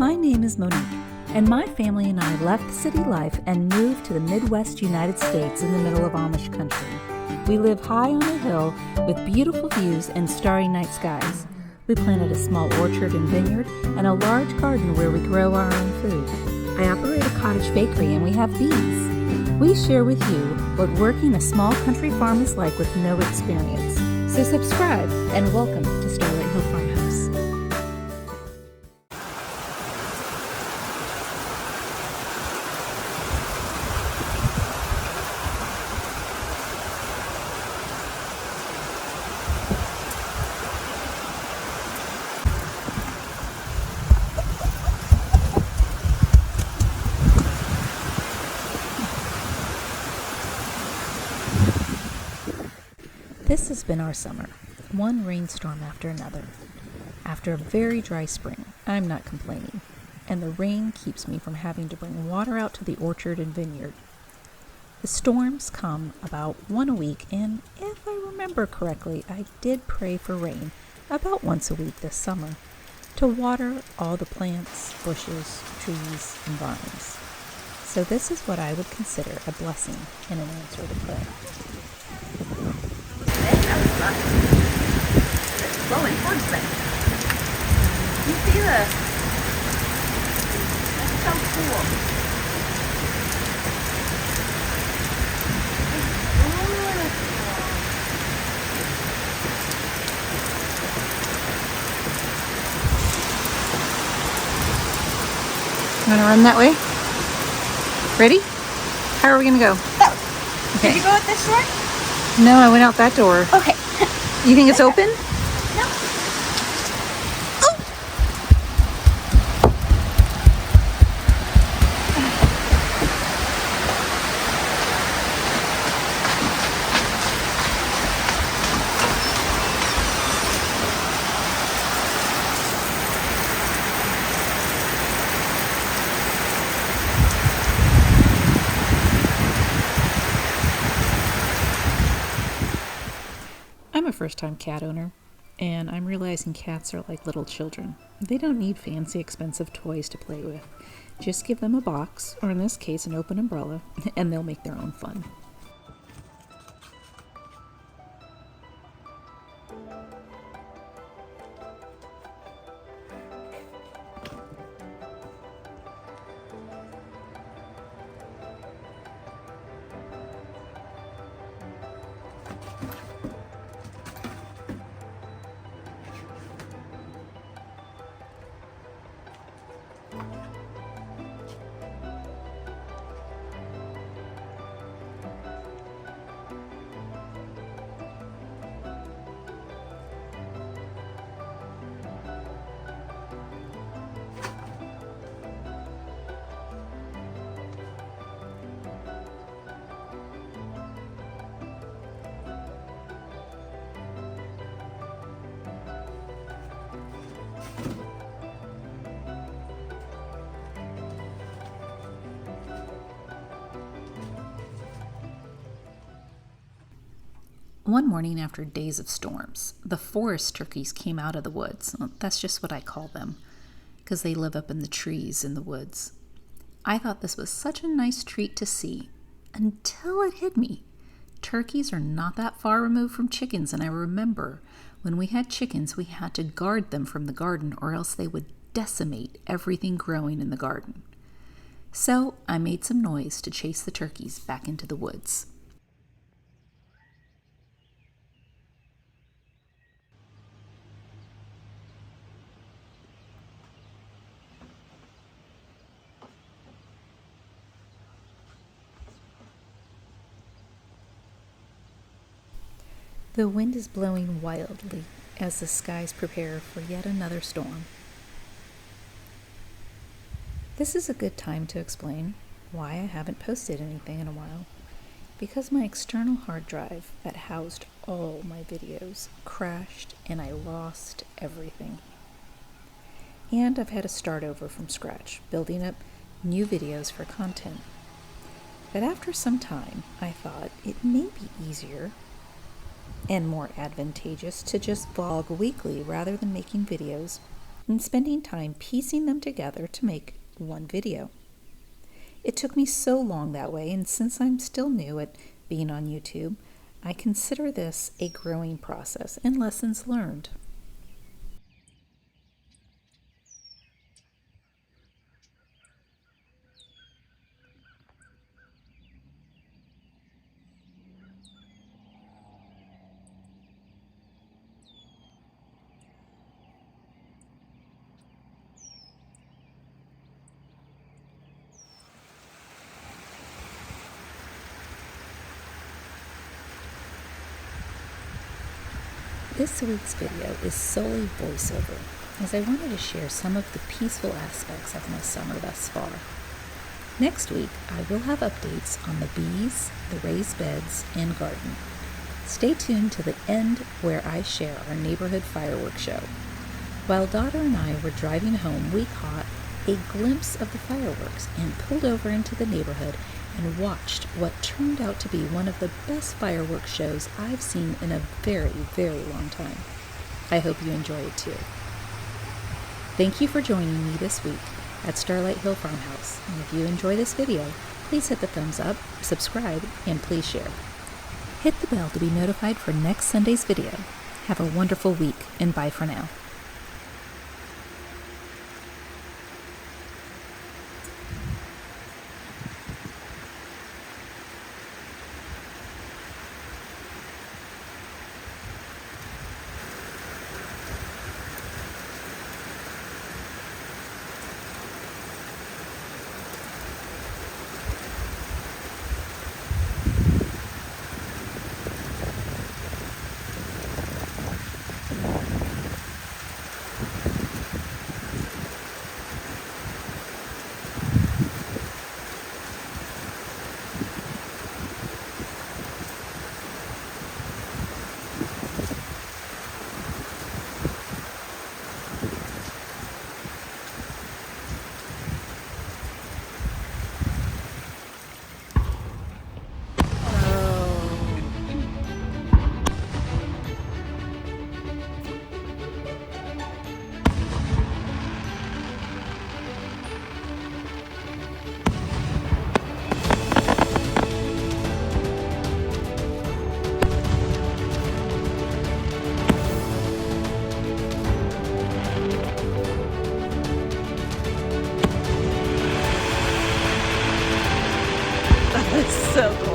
My name is Monique, and my family and I left city life and moved to the Midwest United States in the middle of Amish country. We live high on a hill with beautiful views and starry night skies. We planted a small orchard and vineyard and a large garden where we grow our own food. I operate a cottage bakery and we have bees. We share with you what working a small country farm is like with no experience. So subscribe and welcome to Starlight Hill Farmhouse. This has been our summer, one rainstorm after another. After a very dry spring, I'm not complaining, and the rain keeps me from having to bring water out to the orchard and vineyard. The storms come about one a week, and if I remember correctly, I did pray for rain about once a week this summer to water all the plants, bushes, trees, and vines. So this is what I would consider a blessing and an answer to prayer. It's flowing towards them. You see this? That's so cool. You want to run that way? Ready? How are we going to go? That way. Okay. Did you go out this door? No, I went out that door. Okay. You think it's open? No. I'm a first-time cat owner, and I'm realizing cats are like little children. They don't need fancy, expensive toys to play with. Just give them a box, or in this case, an open umbrella, and they'll make their own fun. One morning after days of storms, the forest turkeys came out of the woods. That's just what I call them, because they live up in the trees in the woods. I thought this was such a nice treat to see, until it hit me. Turkeys are not that far removed from chickens, and I remember when we had chickens, we had to guard them from the garden, or else they would decimate everything growing in the garden. So I made some noise to chase the turkeys back into the woods. The wind is blowing wildly as the skies prepare for yet another storm. This is a good time to explain why I haven't posted anything in a while. Because my external hard drive that housed all my videos crashed and I lost everything. And I've had to start over from scratch, building up new videos for content. But after some time, I thought it may be easier and more advantageous to just vlog weekly rather than making videos and spending time piecing them together to make one video. It took me so long that way, and since I'm still new at being on YouTube, I consider this a growing process and lessons learned. This week's video is solely voiceover, as I wanted to share some of the peaceful aspects of my summer thus far. Next week, I will have updates on the bees, the raised beds, and garden. Stay tuned to the end where I share our neighborhood fireworks show. While daughter and I were driving home, we caught a glimpse of the fireworks and pulled over into the neighborhood and watched what turned out to be one of the best fireworks shows I've seen in a very, very long time. I hope you enjoy it too. Thank you for joining me this week at Starlight Hill Farmhouse, and if you enjoy this video, please hit the thumbs up, subscribe, and please share. Hit the bell to be notified for next Sunday's video. Have a wonderful week, and bye for now. So cool.